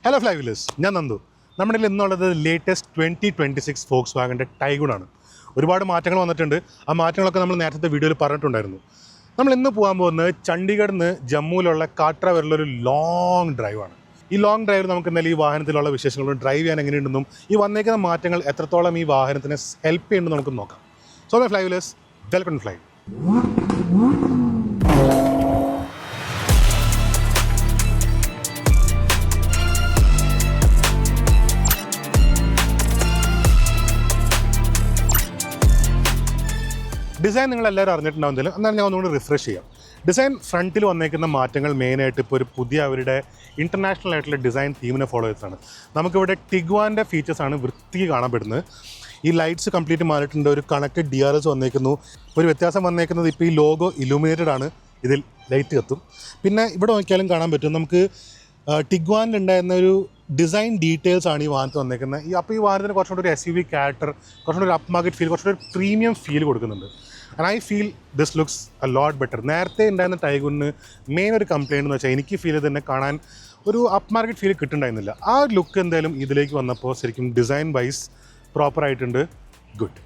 Hello ഫ്ലൈവിലേഴ്സ്, ഞാൻ നന്ദു. നമ്മുടെ ഇന്നുള്ളത് ലേറ്റസ്റ്റ് 2026 ഫോക്സ് വാഗൻ്റെ ടൈഗൂണാണ്. ഒരുപാട് മാറ്റങ്ങൾ വന്നിട്ടുണ്ട്. ആ മാറ്റങ്ങളൊക്കെ നമ്മൾ നേരത്തെ വീഡിയോയിൽ പറഞ്ഞിട്ടുണ്ടായിരുന്നു. നമ്മൾ ഇന്ന് പോകാൻ പോകുന്നത് ചണ്ഡീഗഡിൽ നിന്ന് ജമ്മുവിലുള്ള കാട്ര വരെയുള്ളൊരു ലോങ് ഡ്രൈവാണ്. ഈ ലോങ് ഡ്രൈവിൽ നമുക്ക് എന്തായാലും ഈ വാഹനത്തിലുള്ള വിശേഷങ്ങളും ഡ്രൈവ് ചെയ്യാൻ എങ്ങനെയുണ്ടെന്നും ഈ വന്നേക്കുന്ന മാറ്റങ്ങൾ എത്രത്തോളം ഈ വാഹനത്തിനെ ഹെൽപ്പ് ചെയ്യുന്നുണ്ടെന്ന് നമുക്ക് നോക്കാം. So my flywheelers, welcome to fly. Design നിങ്ങളെല്ലാവരും അറിഞ്ഞിട്ടുണ്ടാവുന്നതിലും എന്നാൽ ഞാൻ ഒന്നുകൂടി റിഫ്രഷ് ചെയ്യാം. ഡിസൈൻ ഫ്രണ്ടിൽ വന്നേക്കുന്ന മാറ്റങ്ങൾ മെയിനായിട്ട് ഇപ്പോൾ ഒരു പുതിയ അവരുടെ ഇൻ്റർനാഷണൽ ആയിട്ടുള്ള ഡിസൈൻ തീമിനെ ഫോളോ ചെയ്തിട്ടാണ്. നമുക്കിവിടെ ടിഗ്വാൻ്റെ ഫീച്ചേഴ്സാണ് വൃത്തിക്ക് കാണപ്പെടുന്നത്. ഈ ലൈറ്റ്സ് കംപ്ലീറ്റ് മാറിയിട്ടുണ്ട്. ഒരു കണക്റ്റഡ് DRS വന്നേക്കുന്നു. ഒരു വ്യത്യാസം വന്നേക്കുന്നത് ഇപ്പോൾ ഈ ലോഗോ ഇലൂമിനേറ്റഡ് ആണ്, ഇതിൽ ലൈറ്റ് കത്തും. പിന്നെ ഇവിടെ നോക്കിയാലും കാണാൻ പറ്റും നമുക്ക് ടിഗ്വാനിലുണ്ടായിരുന്ന ഒരു ഡിസൈൻ ഡീറ്റെയിൽസ് ആണ് ഈ വാഹനത്തിൽ വന്നേക്കുന്നത്. അപ്പോൾ ഈ വാഹനത്തിന് കുറച്ചുകൂടി ഒരു SUV ക്യാരക്ടർ, കുറച്ചുകൂടി ഒരു അപ്പ് മാർക്കറ്റ് ഫീൽ, കുറച്ചുകൂടി ഒരു പ്രീമിയം ഫീൽ കൊടുക്കുന്നുണ്ട്. And I feel this looks a lot better. നേരത്തെ ഉണ്ടായിരുന്ന ടൈഗൂണിന് മെയിൻ ഒരു കംപ്ലയിൻ്റ് എന്ന് വെച്ചാൽ എനിക്ക് ഫീൽ ചെയ്ത് തന്നെ കാണാൻ ഒരു അപ്പ് മാർക്കറ്റ് ഫീൽ കിട്ടുന്നുണ്ടായിരുന്നില്ല. ആ ലുക്ക് എന്തായാലും ഇതിലേക്ക് വന്നപ്പോൾ ശരിക്കും ഡിസൈൻ വൈസ് പ്രോപ്പറായിട്ടുണ്ട്. ഗുഡ്.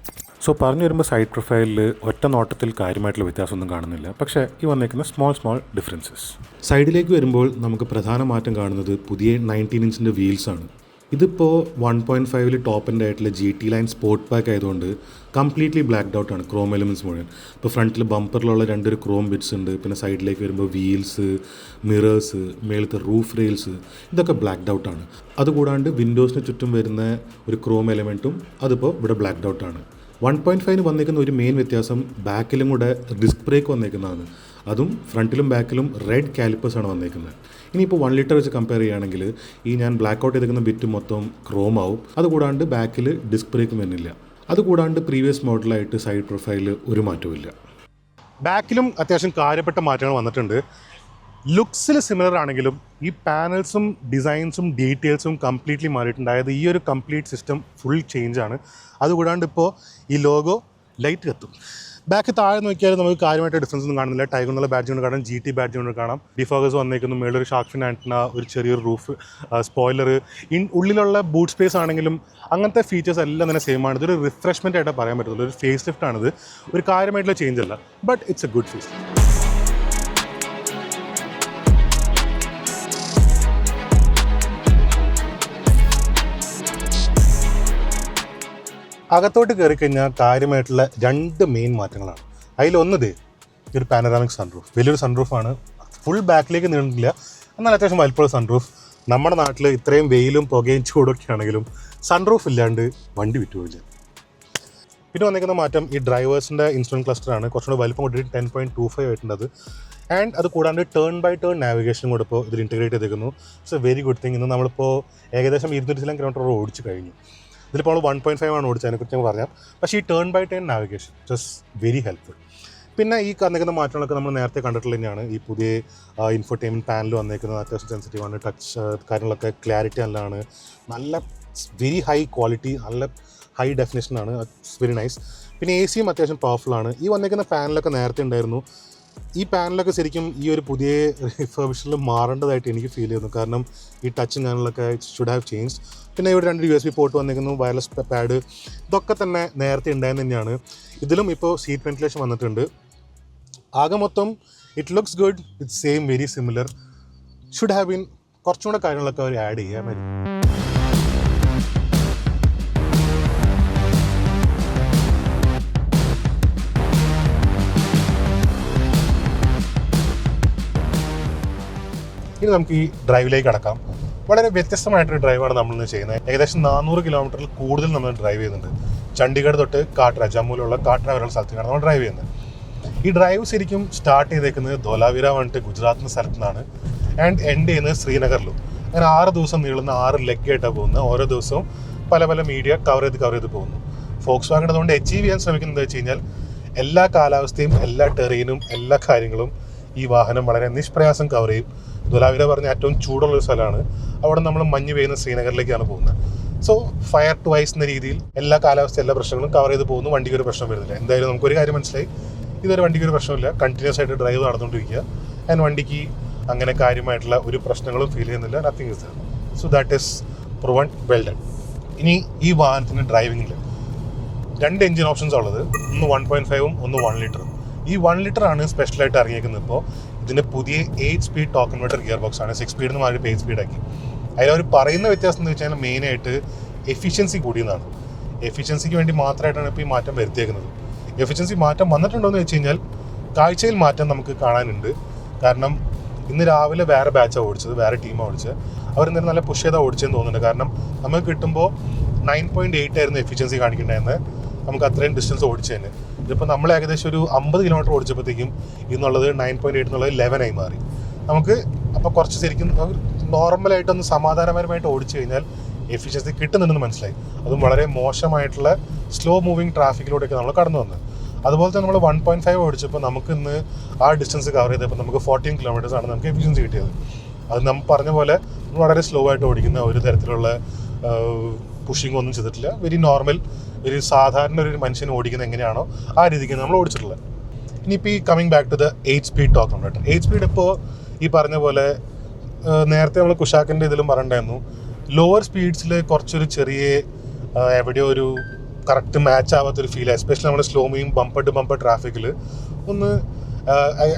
സോ പറഞ്ഞു വരുമ്പോൾ സൈഡ് പ്രൊഫൈലിൽ ഒറ്റ നോട്ടത്തിൽ കാര്യമായിട്ടുള്ള വ്യത്യാസമൊന്നും കാണുന്നില്ല. പക്ഷേ ഈ വന്നേക്കുന്ന സ്മോൾ ഡിഫറൻസസ്. സൈഡിലേക്ക് വരുമ്പോൾ നമുക്ക് പ്രധാന മാറ്റം കാണുന്നത് പുതിയ 19 ഇഞ്ചിൻ്റെ വീൽസാണ്. ഇതിപ്പോൾ 1.5 ടോപ്പ് എൻഡ് ആയിട്ടുള്ള GT ലൈൻ സ്പോർട്ട് പാക്ക് ആയതുകൊണ്ട് കംപ്ലീറ്റ്ലി ബ്ലാക്ക്ഡ് ഔട്ടാണ് ക്രോം എലിമെൻറ്റ്സ് മുഴുവൻ. ഇപ്പോൾ ഫ്രണ്ടിൽ ബമ്പറിലുള്ള 2 ക്രോം ബിറ്റ്സ് ഉണ്ട്. പിന്നെ സൈഡിലേക്ക് വരുമ്പോൾ വീൽസ്, മിറേഴ്സ്, മേളത്തെ റൂഫ് റെയിൽസ് ഇതൊക്കെ ബ്ലാക്ക്ഡ് ഔട്ടാണ്. അതുകൂടാണ്ട് വിൻഡോസിന് ചുറ്റും വരുന്ന ഒരു ക്രോം എലിമെൻറ്റും അതിപ്പോൾ ഇവിടെ ബ്ലാക്ക്ഡ് ഔട്ടാണ്. 1.5 വന്നേക്കുന്ന ഒരു മെയിൻ വ്യത്യാസം ബാക്കിലും കൂടെ ഡിസ്ക് ബ്രേക്ക് വന്നേക്കുന്നതാണ്. അതും ഫ്രണ്ടിലും ബാക്കിലും റെഡ് കാലിപ്പേഴ്സാണ് വന്നേക്കുന്നത്. ഇനിയിപ്പോൾ 1 ലിറ്റർ വെച്ച് കമ്പയർ ചെയ്യുകയാണെങ്കിൽ ഈ ഞാൻ ബ്ലാക്ക് ഔട്ട് ചെയ്തേക്കുന്ന ബിറ്റ് മൊത്തം ക്രോം ആവും. അതുകൂടാണ്ട് ബാക്കിൽ ഡിസ്ക് ബ്രേക്കും വരുന്നില്ല. അതുകൂടാണ്ട് പ്രീവിയസ് മോഡലായിട്ട് സൈഡ് പ്രൊഫൈലിൽ ഒരു മാറ്റവും. ബാക്കിലും അത്യാവശ്യം കാര്യപ്പെട്ട മാറ്റങ്ങൾ വന്നിട്ടുണ്ട്. ലുക്സിൽ സിമിലർ ആണെങ്കിലും ഈ പാനൽസും ഡിസൈൻസും ഡീറ്റെയിൽസും കംപ്ലീറ്റ്ലി മാറിയിട്ടുണ്ട്. അതായത് ഈ ഒരു കംപ്ലീറ്റ് സിസ്റ്റം ഫുൾ ചേഞ്ചാണ്. അതുകൂടാണ്ട് ഇപ്പോൾ ഈ ലോഗോ ലൈറ്റ് കത്തും. ബാക്ക് താഴെ നോക്കിയാൽ നമുക്ക് കാര്യമായിട്ട് ഡിഫറൻസ് ഒന്നും കാണുന്നില്ല. ടൈഗറിനുള്ള ബാഡ്ജ് കൊണ്ട് കാണാം, GT ബാഡ്ജ് കൊണ്ട് കാണാം. ഡിഫോക്കസ് വന്നേക്കുന്നു, മേളൊരു ഷാർക്ക് ഫിൻ ആൻറ്റിന, ഒരു ചെറിയൊരു റൂഫ്, സ്പോയിലർ, ഉള്ളിലുള്ള ബൂട്ട് സ്പേസ് ആണെങ്കിലും അങ്ങനത്തെ ഫീച്ചേഴ്സ് എല്ലാം തന്നെ സെയിം ആണ്. ഇതൊരു റിഫ്രഷ്മെൻ്റ് ആയിട്ട് പറയാൻ പറ്റുള്ളൂ. ഒരു ഫേസ് ലിഫ്റ്റ് ആണിത്, ഒരു കാര്യമായിട്ടുള്ള ചേഞ്ച് അല്ല. But it's a good face lift. അകത്തോട്ട് കയറി കഴിഞ്ഞാൽ കാര്യമായിട്ടുള്ള 2 മെയിൻ മാറ്റങ്ങളാണ്. അതിലൊന്നത് ഒരു പാനറാമിക് സൺറൂഫ്. വലിയൊരു സൺറൂഫാണ്, ഫുൾ ബാക്കിലേക്ക് നീണ്ടില്ല, എന്നാൽ അത്യാവശ്യം വലിപ്പമുള്ള സൺറൂഫ്. നമ്മുടെ നാട്ടിൽ ഇത്രയും വെയിലും പുകയും ചൂടൊക്കെ ആണെങ്കിലും സൺറൂഫ് ഇല്ലാണ്ട് വണ്ടി വിറ്റുപോയില്ല. പിന്നെ വന്നിരിക്കുന്ന മാറ്റം ഈ ഡ്രൈവേഴ്സിൻ്റെ ഇൻസ്ട്രുമെൻറ്റ് ക്ലസ്റ്ററാണ്. കുറച്ചുകൂടി വലിപ്പം കൂടി 10.25 ആയിട്ടുള്ളത്. ആൻഡ് അത് കൂടാണ്ട് ടേൺ ബൈ ടേൺ നാവിഗേഷൻ കൂടെ ഇപ്പോൾ ഇതിൽ ഇൻറ്റഗ്രേറ്റ് ചെയ്തേക്കുന്നു. It's a very good thing. ഇന്ന് നമ്മളിപ്പോൾ ഏകദേശം 200 കിലോമീറ്റർ ഓടിച്ച് കഴിഞ്ഞു. ഇതിലിപ്പോൾ 1.5 ആണ് ഓടിച്ചതിനെ കുറിച്ച് ഞങ്ങൾ പറയാം. പക്ഷേ ഈ turn by turn navigation just very helpful. പിന്നെ ഈ വന്നേക്കുന്ന മാറ്റങ്ങളൊക്കെ നമ്മൾ നേരത്തെ കണ്ടിട്ടുള്ള തന്നെയാണ്. ഈ പുതിയ ഇൻഫോർടൈൻമെൻറ്റ് പാനൽ വന്നേക്കുന്നത് അത്യാവശ്യം സെൻസിറ്റീവാണ്. ടച്ച് കാര്യങ്ങളൊക്കെ ക്ലാരിറ്റി നല്ലതാണ്. നല്ല വെരി ഹൈ ക്വാളിറ്റി, നല്ല ഹൈ ഡെഫിനേഷനാണ്. It's very nice. പിന്നെ AC അത്യാവശ്യം പവർഫുള്ളാണ്. ഈ വന്നേക്കുന്ന പാനലൊക്കെ നേരത്തെ ഉണ്ടായിരുന്നു. ഈ പാനലൊക്കെ ശരിക്കും ഈ ഒരു പുതിയ റിഫർബിഷനിൽ മാറേണ്ടതായിട്ട് എനിക്ക് ഫീൽ ചെയ്യുന്നു. കാരണം ഈ ടച്ചും കാര്യങ്ങളൊക്കെ ഷുഡ് ഹാവ് ചേഞ്ച്. പിന്നെ ഇവിടെ 2 USB പോർട്ട് വന്നിരിക്കുന്നു, വയർലെസ് പാഡ്, ഇതൊക്കെ തന്നെ നേരത്തെ ഉണ്ടായെന്ന് തന്നെയാണ്. ഇതിലും ഇപ്പോൾ സീറ്റ് വെന്റിലേഷൻ വന്നിട്ടുണ്ട്. ആകെ മൊത്തം it looks good. It's same, very similar. Should have been കുറച്ചും കൂടെ കാര്യങ്ങളൊക്കെ അവർ ആഡ് ചെയ്യാൻ പറ്റും. ഇനി നമുക്ക് ഈ ഡ്രൈവിലേക്ക് കടക്കാം. വളരെ വ്യത്യസ്തമായിട്ടൊരു ഡ്രൈവാണ് നമ്മളിന്ന് ചെയ്യുന്നത്. ഏകദേശം 400 കിലോമീറ്ററിൽ കൂടുതൽ നമ്മൾ ഡ്രൈവ് ചെയ്യുന്നുണ്ട്. ചണ്ഡീഗഡ് തൊട്ട് കാട്ര, ജമ്മുവിലുള്ള കാട്ര വരെയുള്ള സ്ഥലത്തേക്കാണ് നമ്മൾ ഡ്രൈവ് ചെയ്യുന്നത്. ഈ ഡ്രൈവ് ശരിക്കും സ്റ്റാർട്ട് ചെയ്തേക്കുന്നത് ധോലാവീര വന്നിട്ട് ഗുജറാത്ത് സ്ഥലത്തു നിന്നാണ്. ആൻഡ് എൻഡ് ചെയ്യുന്നത് ശ്രീനഗറിലും. അങ്ങനെ 6 ദിവസം നീളുന്ന 6 ലെഗ് ആയിട്ടാണ് പോകുന്നത്. ഓരോ ദിവസവും പല മീഡിയ കവർ ചെയ്ത് പോകുന്നു. ഫോക്സ് വാഗൺ അതുകൊണ്ട് അച്ചീവ് ചെയ്യാൻ ശ്രമിക്കുന്നത് വെച്ച് കഴിഞ്ഞാൽ എല്ലാ കാലാവസ്ഥയും, എല്ലാ ടെറീനും, എല്ലാ കാര്യങ്ങളും ഈ വാഹനം വളരെ നിഷ്പ്രയാസം കവർ ചെയ്യും. ധോലാവീര പറഞ്ഞ ഏറ്റവും ചൂടുള്ളൊരു സ്ഥലമാണ്. അവിടെ നമ്മൾ മഞ്ഞ് പെയ്യുന്ന ശ്രീനഗറിലേക്കാണ് പോകുന്നത്. സോ ഫയർ ടു ഐസ് എന്ന രീതിയിൽ എല്ലാ കാലാവസ്ഥ, എല്ലാ പ്രശ്നങ്ങളും കവർ ചെയ്ത് പോകുന്നു. വണ്ടിക്ക് ഒരു പ്രശ്നം വരുന്നില്ല. എന്തായാലും നമുക്കൊരു കാര്യം മനസ്സിലായി, ഇതൊരു വണ്ടിക്ക് ഒരു പ്രശ്നമില്ല. കണ്ടിന്യൂസ് ആയിട്ട് ഡ്രൈവ് നടന്നുകൊണ്ടിരിക്കുക. ആൻഡ് വണ്ടിക്ക് അങ്ങനെ കാര്യമായിട്ടുള്ള ഒരു പ്രശ്നങ്ങളും ഫീൽ ചെയ്യുന്നില്ല. Nothing is there. So that is proven well done. ഇനി ഈ വാഹനത്തിന് ഡ്രൈവിങ്ങിൽ 2 എഞ്ചിൻ ഓപ്ഷൻസ് ഉള്ളത്, ഒന്ന് 1.5 ഒന്ന് 1 ലിറ്ററും. ഈ 1 ലിറ്ററാണ് സ്പെഷ്യലായിട്ട് ഇറങ്ങിയിരിക്കുന്നത്. ഇപ്പോൾ ഇതിൻ്റെ പുതിയ 8 speed torque converter gear box ആണ്. 6 സ്പീഡിൽ നിന്ന് മാറി 8 സ്പീഡാക്കി. അതിലവർ പറയുന്ന വ്യത്യാസം എന്ന് വെച്ചാൽ മെയിനായിട്ട് എഫിഷ്യൻസി കൂടിയെന്നാണ്. എഫിഷ്യൻസിക്ക് വേണ്ടി മാത്രമായിട്ടാണ് ഇപ്പോൾ ഈ മാറ്റം വരുത്തിയേക്കുന്നത്. എഫിഷ്യൻസി മാറ്റം വന്നിട്ടുണ്ടോ എന്ന് വെച്ച് കഴിഞ്ഞാൽ കാഴ്ചയിൽ മാറ്റം നമുക്ക് കാണാനുണ്ട്. കാരണം ഇന്ന് രാവിലെ വേറെ ബാച്ചാണ് ഓടിച്ചത്, വേറെ ടീമാണ് ഓടിച്ചത്. അവരെന്തായാലും നല്ല പുഷ് ചെയ്താൽ ഓടിച്ചതെന്ന് തോന്നുന്നുണ്ട്. കാരണം നമുക്ക് കിട്ടുമ്പോൾ 9.8 ആയിരുന്നു എഫിഷ്യൻസി കാണിക്കേണ്ടതെന്ന്, നമുക്ക് അത്രയും ഡിസ്റ്റൻസ് ഓടിച്ചതിന്. ഇതിപ്പോൾ നമ്മൾ ഏകദേശം ഒരു 50 കിലോമീറ്റർ ഓടിച്ചപ്പോഴത്തേക്കും ഇന്നുള്ളത് 9.8 എന്നുള്ളത് 11 ആയി മാറി. നമുക്ക് അപ്പോൾ കുറച്ച് ശരിക്കും നോർമലായിട്ടൊന്ന് സമാധാനപരമായിട്ട് ഓടിച്ചു കഴിഞ്ഞാൽ എഫിഷ്യൻസി കിട്ടുന്നുണ്ടെന്ന് മനസ്സിലായി. അതും വളരെ മോശമായിട്ടുള്ള സ്ലോ മൂവിങ് ട്രാഫിക്കിലൂടെയൊക്കെ നമ്മൾ കടന്നു വന്നത്. അതുപോലെ തന്നെ നമ്മൾ 1.5 ഓടിച്ചപ്പോൾ നമുക്ക് ഇന്ന് ആ ഡിസ്റ്റൻസ് കവർ ചെയ്തപ്പോൾ നമുക്ക് 14 കിലോമീറ്റേഴ്സാണ് നമുക്ക് എഫിഷ്യൻസി കിട്ടിയത്. അത് നമ്മൾ പറഞ്ഞ പോലെ വളരെ സ്ലോ ആയിട്ട് ഓടിക്കുന്ന ഒരു തരത്തിലുള്ള പുഷിംഗ് ഒന്നും ചെയ്തിട്ടില്ല. വെരി നോർമൽ, ഒരു സാധാരണ ഒരു മനുഷ്യൻ ഓടിക്കുന്നത് എങ്ങനെയാണോ ആ രീതിക്ക് നമ്മൾ ഓടിച്ചിട്ടുള്ളത്. ഇനിയിപ്പോൾ ഈ coming back to the 8 speed torque converter. 8 speed ഇപ്പോൾ ഈ പറഞ്ഞ പോലെ നേരത്തെ നമ്മൾ കുഷാക്കിൻ്റെ ഇതിലും പറഞ്ഞിട്ടുണ്ടായിരുന്നു, ലോവർ സ്പീഡ്സിൽ കുറച്ചൊരു ചെറിയ എവിടെയോ ഒരു കറക്റ്റ് മാച്ച് ആവാത്തൊരു ഫീൽ, എസ്പെഷ്യലി നമ്മുടെ slow moving bumper to bumper ട്രാഫിക്കിൽ ഒന്ന്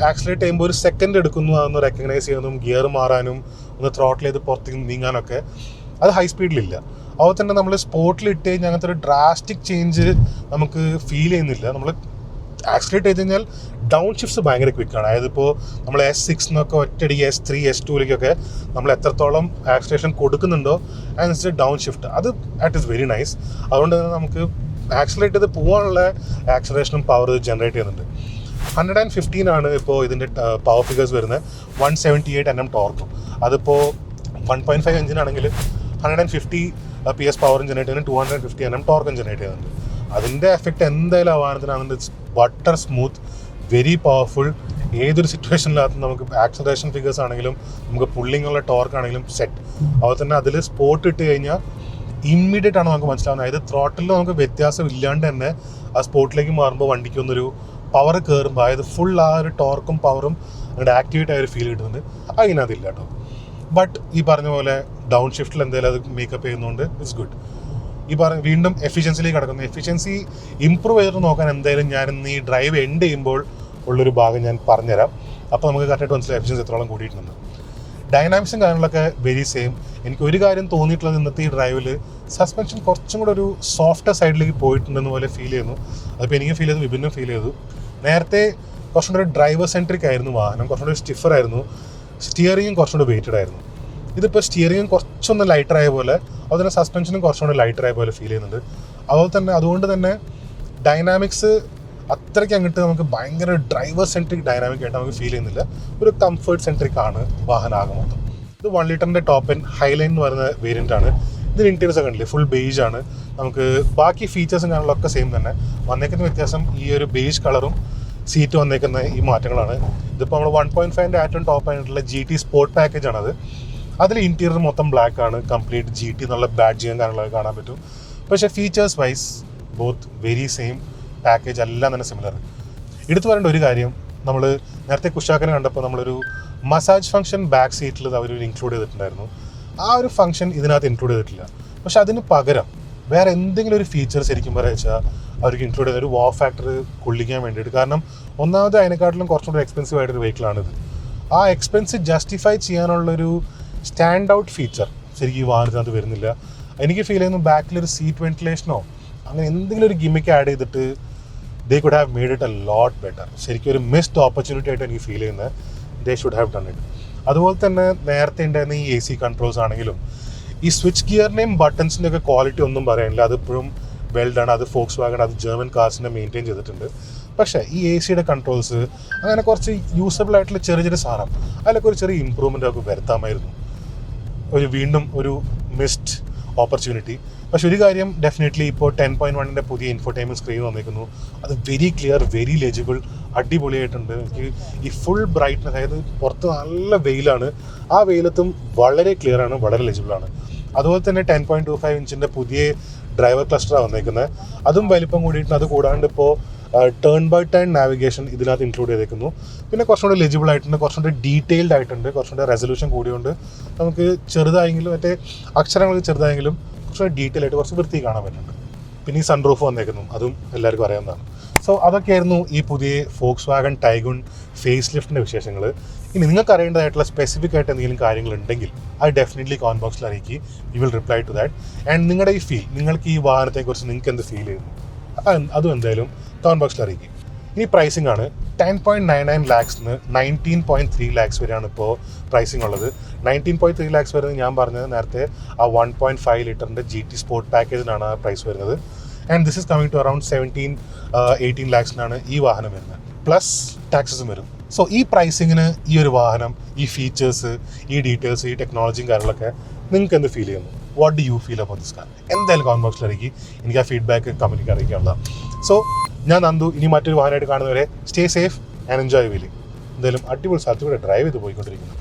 ആക്സിലേറ്റ് ചെയ്യുമ്പോൾ ഒരു സെക്കൻഡ് എടുക്കുന്നു അതൊന്ന് റെക്കഗ്നൈസ് ചെയ്യുന്നതും ഗിയർ മാറാനും ഒന്ന് ത്രോട്ടിൽ ചെയ്ത് പുറത്തേക്ക് നീങ്ങാനൊക്കെ അത് ഹൈ സ്പീഡിലില്ല. അതുപോലെ തന്നെ നമ്മൾ സ്പോർട്ടിൽ ഇട്ട് കഴിഞ്ഞാൽ അങ്ങനത്തെ ഒരു ഡ്രാസ്റ്റിക് ചേഞ്ച് നമുക്ക് ഫീൽ ചെയ്യുന്നില്ല. നമ്മൾ ആക്സിലേറ്റ് ചെയ്ത് കഴിഞ്ഞാൽ ഡൗൺ ഷിഫ്റ്റ്സ് ഭയങ്കര ക്വിക്കാണ്. അതായത് ഇപ്പോൾ നമ്മൾ S6 എന്നൊക്കെ ഒറ്റയടിക്ക് S3 S2ലേക്കൊക്കെ നമ്മൾ എത്രത്തോളം ആക്സിലേഷൻ കൊടുക്കുന്നുണ്ടോ അതിനനുസരിച്ച് ഡൗൺ ഷിഫ്റ്റ് അത് ദാറ്റ് ഈസ് വെരി നൈസ്. അതുകൊണ്ട് തന്നെ നമുക്ക് ആക്സിലേറ്റ് ചെയ്ത് പോകാനുള്ള ആക്സിലറേഷനും പവർ ജനറേറ്റ് ചെയ്യുന്നുണ്ട്. 115 ആണ് ഇപ്പോൾ ഇതിൻ്റെ പവർ ഫിഗേഴ്സ് വരുന്നത്. 178 Nm ടോർക്കും. അതിപ്പോൾ 1.5 എഞ്ചിനാണെങ്കിൽ 150 PS പവറും ജനറേറ്റ് ചെയ്യുന്നത്, 250 Nm ടോർക്കും ജനറേറ്റ് ചെയ്യുന്നുണ്ട്. അതിൻ്റെ എഫക്റ്റ് എന്തായാലും ആ വാഹനത്തിനാണ്. It's butter smooth, very powerful. ഏതൊരു സിറ്റുവേഷനിനകത്തും നമുക്ക് ആക്സലറേഷൻ ഫിഗേഴ്സ് ആണെങ്കിലും നമുക്ക് പുള്ളിങ്ങുള്ള ടോർക്ക് ആണെങ്കിലും സെറ്റ്. അതുപോലെ തന്നെ അതിൽ സ്പോട്ട് ഇട്ട് കഴിഞ്ഞാൽ ഇമ്മീഡിയറ്റ് ആണ് നമുക്ക് മനസ്സിലാവുന്നത്. അതായത് ത്രോട്ടിൽ നമുക്ക് വ്യത്യാസം ഇല്ലാണ്ട് തന്നെ ആ സ്പോട്ടിലേക്ക് മാറുമ്പോൾ വണ്ടിക്കൊന്നൊരു പവർ കയറുമ്പോൾ, അതായത് ഫുൾ ആ ഒരു ടോർക്കും പവറും അങ്ങോട്ട് ആക്ടിവേറ്റ് ആയ ഒരു ഫീൽ കിട്ടുന്നുണ്ട്. അതിനകത്തില്ല കേട്ടോ. ബട്ട് ഈ പറഞ്ഞ പോലെ ഡൗൺ ഷിഫ്റ്റിൽ എന്തായാലും അത് മേക്കപ്പ് ചെയ്യുന്നതുകൊണ്ട് ഇറ്റ്സ് ഗുഡ്. വീണ്ടും എഫിഷ്യൻസിയിലേക്ക് കിടക്കുന്നു. എഫിഷ്യൻസി ഇമ്പ്രൂവ് ചെയ്തിട്ട് നോക്കാൻ എന്തായാലും ഞാൻ ഇന്ന് ഈ ഡ്രൈവ് എൻഡ് ചെയ്യുമ്പോൾ ഉള്ളൊരു ഭാഗം ഞാൻ പറഞ്ഞുതരാം. അപ്പോൾ നമുക്ക് കറക്റ്റായിട്ട് മനസ്സിലായി എഫിഷ്യൻസി എത്രത്തോളം കൂടിയിട്ടുണ്ട്. ഡൈനാമിക്സും കാര്യങ്ങളൊക്കെ വെരി സെയിം. എനിക്ക് ഒരു കാര്യം തോന്നിയിട്ടുള്ളത് ഇന്നത്തെ ഈ ഡ്രൈവിൽ സസ്പെൻഷൻ കുറച്ചും കൂടെ ഒരു സോഫ്റ്റ് സൈഡിലേക്ക് പോയിട്ടുണ്ടെന്ന് പോലെ ഫീൽ ചെയ്യുന്നു. അതിപ്പോൾ എനിക്ക് ഫീൽ ചെയ്തു, വിഭിന്നം ഫീൽ ചെയ്തു. നേരത്തെ കുറച്ചും കൂടെ ഡ്രൈവർ സെൻട്രിക് ആയിരുന്നു വാഹനം, കുറച്ചും കൂടെ സ്റ്റിഫർ ആയിരുന്നു. സ്റ്റിയറിങ്ങും കുറച്ചും കൂടെ വെയിറ്റഡ് ആയിരുന്നു. ഇതിപ്പോൾ സ്റ്റിയറിങ്ങും കുറച്ചൊന്ന് ലൈറ്ററായ പോലെ, അതുപോലെ സസ്പെൻഷനും കുറച്ചുകൂടെ ലൈറ്ററായ പോലെ ഫീൽ ചെയ്യുന്നുണ്ട്. അതുകൊണ്ട് തന്നെ ഡൈനാമിക്സ് അത്രയ്ക്ക് അങ്ങോട്ട് നമുക്ക് ഭയങ്കര ഡ്രൈവർ സെൻട്രിക് ഡൈനാമിക് ആയിട്ട് നമുക്ക് ഫീൽ ചെയ്യുന്നില്ല. ഒരു കംഫർട്ട് സെൻട്രിക് ആണ് വാഹനം ആകെ മൊത്തം. ഇത് 1 ലിറ്ററിൻ്റെ ടോപ്പ് എൻഡ് ഹൈലൈൻ എന്ന് പറയുന്ന വേരിയൻ്റ് ആണ്. ഇതിന് ഇൻറ്റീരിയേഴ്സ് ഒക്കെ ഉണ്ടല്ലേ, ഫുൾ ബേജ് ആണ്. നമുക്ക് ബാക്കി ഫീച്ചേഴ്സും കാര്യങ്ങളൊക്കെ സെയിം തന്നെ. വന്നേക്കുന്ന വ്യത്യാസം ഈ ഒരു ബേജ് കളറും സീറ്റ് വന്നേക്കുന്ന ഈ മാറ്റങ്ങളാണ്. ഇതിപ്പോൾ നമ്മൾ 1.5ൻ്റെ ഏറ്റവും ടോപ്പ് ആയിട്ടുള്ള GT സ്പോർട്ട് പാക്കേജ് ആണത്. അതിൽ ഇൻറ്റീരിയർ മൊത്തം ബ്ലാക്ക് ആണ്, കംപ്ലീറ്റ് GT എന്നുള്ള ബാഡ്ജിയും കാര്യങ്ങളൊക്കെ കാണാൻ പറ്റും. പക്ഷേ features vice both very same, package എല്ലാം തന്നെ സിമിലർ. എടുത്തു പറയേണ്ട ഒരു കാര്യം, നമ്മൾ നേരത്തെ കുഷാക്കിനെ കണ്ടപ്പോൾ നമ്മളൊരു മസാജ് ഫംഗ്ഷൻ ബാക്ക് സീറ്റിൽ അവർ ഇൻക്ലൂഡ് ചെയ്തിട്ടുണ്ടായിരുന്നു. ആ ഒരു ഫംഗ്ഷൻ ഇതിനകത്ത് ഇൻക്ലൂഡ് ചെയ്തിട്ടില്ല. പക്ഷെ അതിന് പകരം വേറെ എന്തെങ്കിലും ഒരു ഫീച്ചർ ശരിക്കും പറയുക വെച്ചാൽ അവർക്ക് ഇൻക്ലൂഡ് ചെയ്ത ഒരു വാ ഫാക്ടർ കൊള്ളിക്കാൻ വേണ്ടിയിട്ട്. കാരണം ഒന്നാമത് അതിനെക്കാട്ടിലും കുറച്ചുകൂടി എക്സ്പെൻസീവ് ആയിട്ടൊരു വെഹിക്കിളാണിത്. ആ എക്സ്പെൻസ് ജസ്റ്റിഫൈ ചെയ്യാനുള്ളൊരു സ്റ്റാൻഡ് ഔട്ട് ഫീച്ചർ ശരിക്കും ഈ വാഹനത്തിനകത്ത് വരുന്നില്ല. എനിക്ക് ഫീൽ ചെയ്യുന്നു ബാക്കിലൊരു സീറ്റ് വെന്റിലേഷനോ അങ്ങനെ എന്തെങ്കിലും ഒരു ഗിമ്മിക്ക് ആഡ് ചെയ്തിട്ട് they could have made it a lot better. ശരിക്കും ഒരു മിസ്ഡ് ഓപ്പർച്യൂണിറ്റി ആയിട്ട് എനിക്ക് ഫീൽ ചെയ്യുന്നത്. They should have done it. അതുപോലെ തന്നെ നേരത്തെ ഉണ്ടായിരുന്ന ഈ AC കൺട്രോൾസ് ആണെങ്കിലും ഈ സ്വിച്ച് ഗിയറിൻ്റെയും ബട്ടൺസിൻ്റെ ഒക്കെ ക്വാളിറ്റി ഒന്നും പറയാനില്ല. അതിപ്പോഴും വെൽഡാണ്. അത് ഫോക്സ് വാഗൺ, അത് ജർമ്മൻ കാർസിനെ മെയിൻറ്റെയിൻ ചെയ്തിട്ടുണ്ട്. പക്ഷേ ഈ AC കൺട്രോൾസ് അങ്ങനെ കുറച്ച് യൂസബിൾ ആയിട്ടുള്ള ചെറിയ സാധനം അതിലൊക്കെ ഒരു ചെറിയ ഇമ്പ്രൂവ്മെൻ്റ് ഒക്കെ വരുത്താമായിരുന്നു. വീണ്ടും ഒരു മിസ്ഡ് ഓപ്പർച്യൂണിറ്റി. പക്ഷെ ഒരു കാര്യം ഡെഫിനറ്റ്ലി ഇപ്പോൾ 10.1ൻ്റെ പുതിയ ഇൻഫോടൈൻമെൻറ്റ് സ്ക്രീൻ വന്നിരിക്കുന്നു. അത് വെരി ക്ലിയർ, വെരി ലെജിബിൾ, അടിപൊളിയായിട്ടുണ്ട്. എനിക്ക് ഈ ഫുൾ ബ്രൈറ്റ്നസ്, അതായത് പുറത്ത് നല്ല വെയിലാണ്, ആ വെയിലത്തും വളരെ ക്ലിയറാണ്, വളരെ ലെജിബിളാണ്. അതുപോലെ തന്നെ 10.25 ഇഞ്ചിൻ്റെ പുതിയ ഡ്രൈവർ ക്ലസ്റ്ററാണ് വന്നേക്കുന്നത്. അതും വലിപ്പം കൂടിയിട്ടുണ്ട്. അത് കൂടാണ്ട് ഇപ്പോൾ ടേൺ ബൈ ടേൺ നാവിഗേഷൻ ഇതിനകത്ത് ഇൻക്ലൂഡ് ചെയ്തേക്കുന്നു. പിന്നെ കുറച്ചുകൂടി ലെജിബിൾ ആയിട്ടുണ്ട്, കുറച്ചുകൂടി ഡീറ്റെയിൽഡ് ആയിട്ടുണ്ട്, കുറച്ചുകൂടി റെസൊല്യൂഷൻ കൂടിയുണ്ട്. നമുക്ക് ചെറുതായെങ്കിലും മറ്റേ അക്ഷരങ്ങൾ ചെറുതായെങ്കിലും കുറച്ചുകൂടി ഡീറ്റെയിൽ ആയിട്ട് കുറച്ച് വൃത്തി കാണാൻ പറ്റുന്നുണ്ട്. പിന്നെ ഈ സൺറൂഫ് വന്നേക്കുന്നു, അതും എല്ലാവർക്കും അറിയാവുന്നതാണ്. സോ അതൊക്കെയായിരുന്നു ഈ പുതിയ ഫോക്സ് വാഗൺ ടൈഗൺ ഫേസ് ലിഫ്റ്റിൻ്റെ വിശേഷങ്ങൾ. ഇനി നിങ്ങൾക്ക് അറിയേണ്ടതായിട്ടുള്ള സ്പെസിഫിക് ആയിട്ട് എന്തെങ്കിലും കാര്യങ്ങളുണ്ടെങ്കിൽ അത് ഡെഫിനറ്റ്ലി കമന്റ് ബോക്സിൽ അറിയിക്കുക. You will reply to that. And നിങ്ങളുടെ ഈ ഫീൽ, നിങ്ങൾക്ക് ഈ വാഹനത്തെക്കുറിച്ച് നിങ്ങൾക്ക് എന്ത് ഫീൽ ചെയ്യുന്നു അതും എന്തായാലും കമന്റ് ബോക്സിൽ അറിയിക്കുക. ഇനി പ്രൈസിംഗ് ആണ്. 10.99 lakhs-ന് 19.3 lakhs വരെയാണ് ഇപ്പോൾ പ്രൈസിംഗ് ഉള്ളത്. 19.3 lakhs വരെ ഞാൻ പറഞ്ഞത് നേരത്തെ ആ 1.5 ലിറ്ററിൻ്റെ GT സ്പോർട്ട് പാക്കേജിനാണ് ആ പ്രൈസ് വരുന്നത്. And this is coming to around 17-18 lakhs-നാണ് ഈ വാഹനം വരുന്നത്, പ്ലസ് ടാക്സസും വരും. സോ ഈ പ്രൈസിങ്ങിന് ഈ ഒരു വാഹനം, ഈ ഫീച്ചേഴ്സ്, ഈ ഡീറ്റെയിൽസ്, ഈ ടെക്നോളജിയും കാര്യങ്ങളൊക്കെ നിങ്ങൾക്ക് എന്ത് ഫീൽ ചെയ്യുന്നു? What do you feel about this car? എന്തായാലും കമന്റ് ബോക്സിൽ അറിയിക്കും. എനിക്ക് ആ ഫീഡ്ബാക്ക് കമന്റിൽ അറിയിക്കാനുള്ളതാണ്. സോ ഞാൻ നന്ദു. ഇനി മറ്റൊരു വാഹനമായിട്ട് കാണുന്നവരെ stay safe and enjoy wheeling. എന്തായാലും അടിപൊളി സ്ഥലത്ത് കൂടെ ഡ്രൈവ് ചെയ്ത് പോയിക്കൊണ്ടിരിക്കുന്നു.